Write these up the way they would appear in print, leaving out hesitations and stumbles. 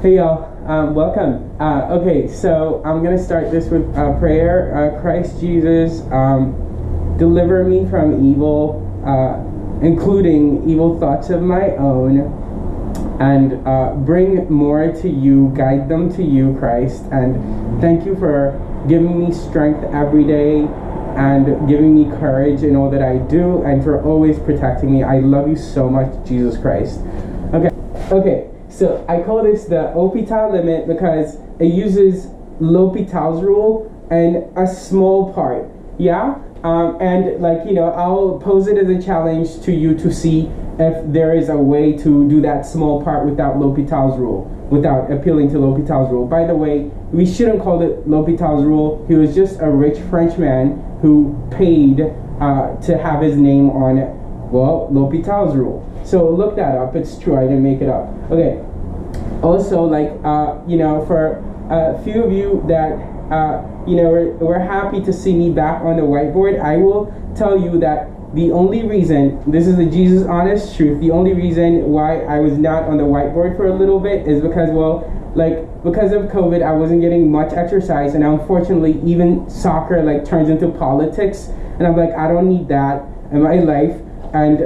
Hey y'all, welcome. Okay, so I'm gonna start this with prayer. Christ Jesus, deliver me from evil, including evil thoughts of my own, and bring more to you, guide them to you, Christ. And thank you for giving me strength every day and giving me courage in all that I do, and for always protecting me. I love you so much, Jesus Christ. Okay. So I call this the L'Hôpital limit because it uses L'Hôpital's rule and a small part, yeah? And like, you know, I'll pose it as a challenge to you to see if there is a way to do that small part without L'Hôpital's rule, without appealing to L'Hôpital's rule. By the way, we shouldn't call it L'Hôpital's rule. He was just a rich French man who paid to have his name on it. Well, L'Hôpital's rule. So look that up. It's true. I didn't make it up. Okay. Also, like, you know, for a few of you that, you know, we're happy to see me back on the whiteboard, I will tell you that the only reason, this is the Jesus honest truth, the only reason why I was not on the whiteboard for a little bit is because, well, like, because of COVID, I wasn't getting much exercise, and unfortunately, even soccer, like, turns into politics, and I'm like, I don't need that in my life. And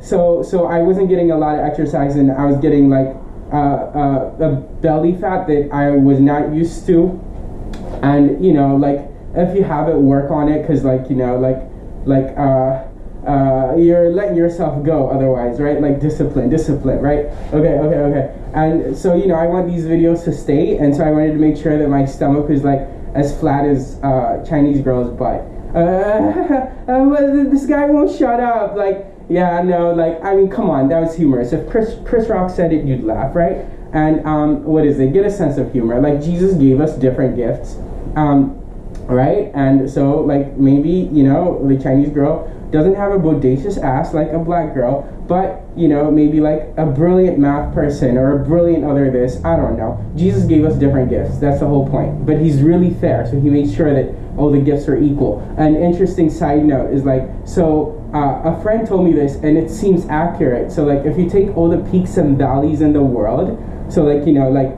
so I wasn't getting a lot of exercise, and I was getting like a belly fat that I was not used to. And you know, like, if you have it, work on it, because like, you know, you're letting yourself go otherwise, right? Like discipline, right? Okay. And so, you know, I want these videos to stay, and so I wanted to make sure that my stomach was like as flat as Chinese girl's butt. This guy won't shut up. Like, yeah, no, like, I mean, come on, that was humorous. If Chris Rock said it, you'd laugh, right? And what is it? Get a sense of humor. Like, Jesus gave us different gifts, right? And so, like, maybe, you know, the Chinese girl doesn't have a bodacious ass like a black girl, but, you know, maybe like a brilliant math person or a brilliant other this, I don't know. Jesus gave us different gifts. That's the whole point. But he's really fair, so he made sure that all the gifts are equal. An interesting side note is like, so a friend told me this, and it seems accurate. So like, if you take all the peaks and valleys in the world, so like, you know, like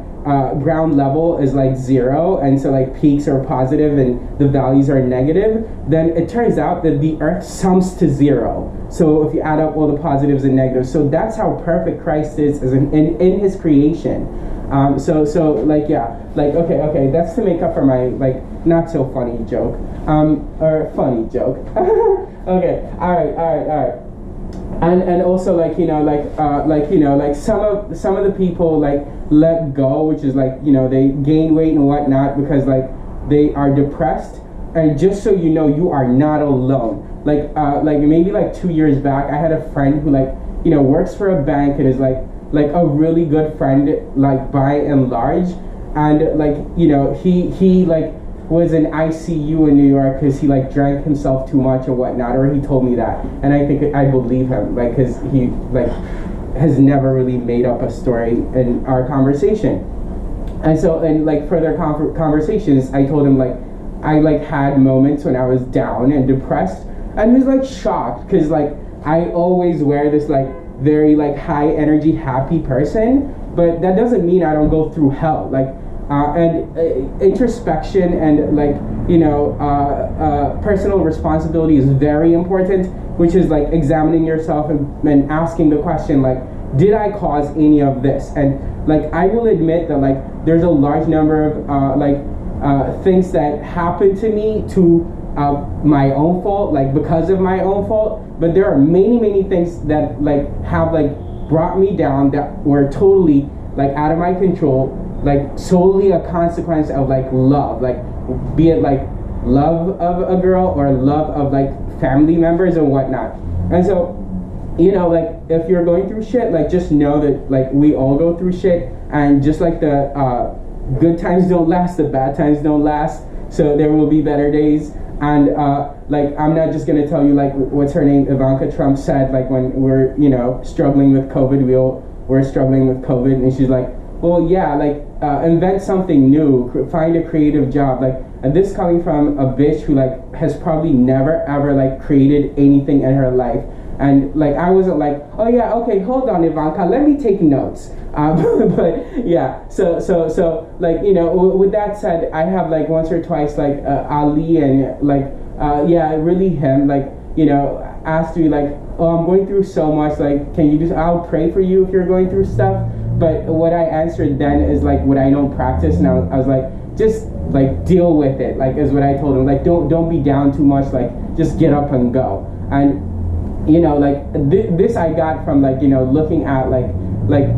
ground level is like 0, and so like peaks are positive and the valleys are negative, then it turns out that the earth sums to 0. So if you add up all the positives and negatives, so that's how perfect Christ is as in his creation. So like, yeah, like, okay, that's to make up for my like not so funny joke, or funny joke. Okay, all right. And also, like, you know, like you know, like some of the people like let go, which is like, you know, they gain weight and whatnot because like they are depressed. And just so you know, you are not alone. Like maybe like 2 years back, I had a friend who, like, you know, works for a bank and is like a really good friend, like by and large. And like, you know, he like was in ICU in New York because he like drank himself too much or whatnot, or he told me that, and I think I believe him, like, because he like has never really made up a story in our conversation. And so in like further conversations, I told him like I like had moments when I was down and depressed, and he was like shocked because like I always wear this like very like high energy happy person, but that doesn't mean I don't go through hell. Like and introspection and like, you know, personal responsibility is very important, which is like examining yourself and asking the question like, did I cause any of this? And like, I will admit that like there's a large number of things that happen to me to my own fault, like because of my own fault, but there are many things that like have like brought me down that were totally like out of my control, like solely a consequence of like love, like be it like love of a girl or love of like family members and whatnot. And so, you know, like if you're going through shit, like just know that like we all go through shit, and just like the good times don't last, the bad times don't last, so there will be better days. And like, I'm not just gonna tell you like what's her name, Ivanka Trump said, like when we're, you know, struggling with COVID, we're struggling with COVID, and she's like, well, yeah, like invent something new, find a creative job, like, and this coming from a bitch who like has probably never ever like created anything in her life. And like I wasn't like, oh yeah, okay, hold on, Ivanka, let me take notes. But yeah, so like, you know, with that said, I have like once or twice like Ali and like yeah, really him, like, you know, asked me like, oh, I'm going through so much, like, can you just, I'll pray for you if you're going through stuff. But what I answered then is like what I don't practice now. I was like, just like deal with it, like is what I told him. Like don't be down too much, like just get up and go. And you know, like this I got from like, you know, looking at like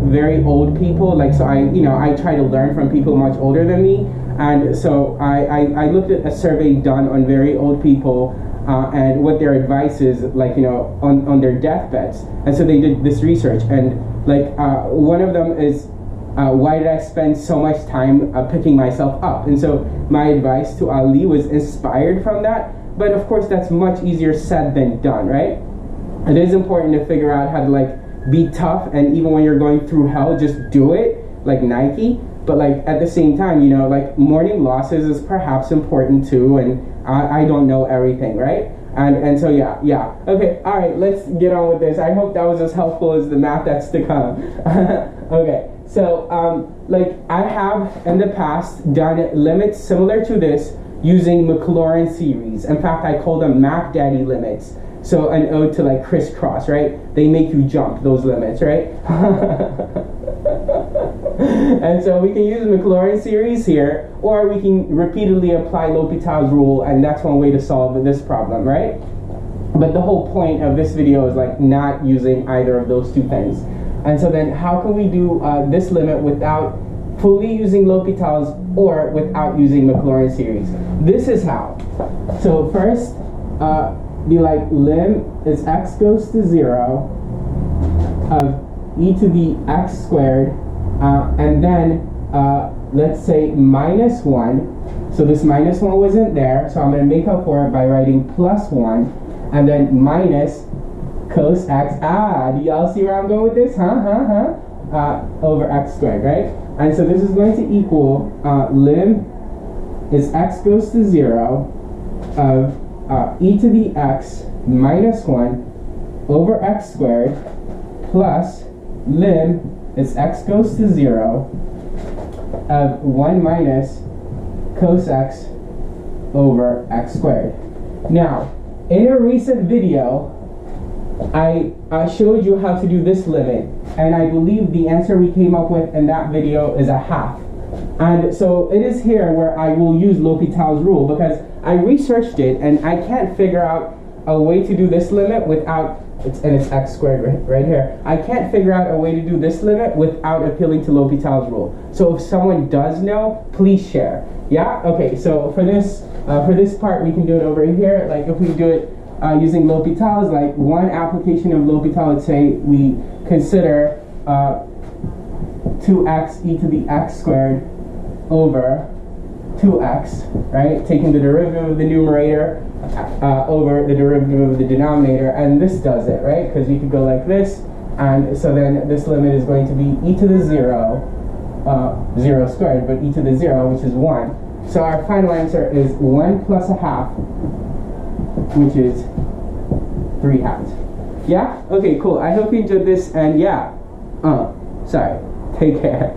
very old people. Like, so I, you know, I try to learn from people much older than me. And so I looked at a survey done on very old people and what their advice is, like, you know, on their deathbeds. And so they did this research, and like one of them is why did I spend so much time picking myself up? And so my advice to Ali was inspired from that. But of course that's much easier said than done, right? It is important to figure out how to like be tough, and even when you're going through hell, just do it, like Nike. But like at the same time, you know, like mourning losses is perhaps important too, and I don't know everything, right? And so yeah. Okay, all right, let's get on with this. I hope that was as helpful as the math that's to come. Okay, so like I have in the past done limits similar to this using Maclaurin series. In fact, I call them Mac Daddy limits. So an ode to like crisscross, right? They make you jump those limits, right? And so we can use Maclaurin series here, or we can repeatedly apply L'Hopital's rule, and that's one way to solve this problem, right? But the whole point of this video is like not using either of those two things. And so then how can we do this limit without fully using L'Hopital's or without using Maclaurin series? This is how. So first, be like lim is x goes to 0 of e to the x squared, and then let's say minus 1. So this minus 1 wasn't there, so I'm going to make up for it by writing plus 1, and then minus cos x. Do y'all see where I'm going with this? Over x squared, right? And so this is going to equal lim is x goes to 0 of e to the x minus 1 over x squared plus lim is x goes to 0 of 1 minus cos x over x squared. Now, in a recent video, I showed you how to do this limit, and I believe the answer we came up with in that video is a half. And so it is here where I will use L'Hopital's rule, because I researched it and I can't figure out a way to do this limit without, it's x squared right here. I can't figure out a way to do this limit without appealing to L'Hopital's rule. So if someone does know, please share. Yeah? Okay, so for this part, we can do it over here. Like if we do it using L'Hopital's, like one application of L'Hopital would say we consider 2x e to the x squared over 2x, right? Taking the derivative of the numerator over the derivative of the denominator, and this does it, right? Because we could go like this, and so then this limit is going to be e to the 0, 0 squared, but e to the 0, which is 1. So our final answer is 1 plus a half, which is 3 halves. Yeah? Okay, cool. I hope you enjoyed this, and yeah. Sorry. Take care.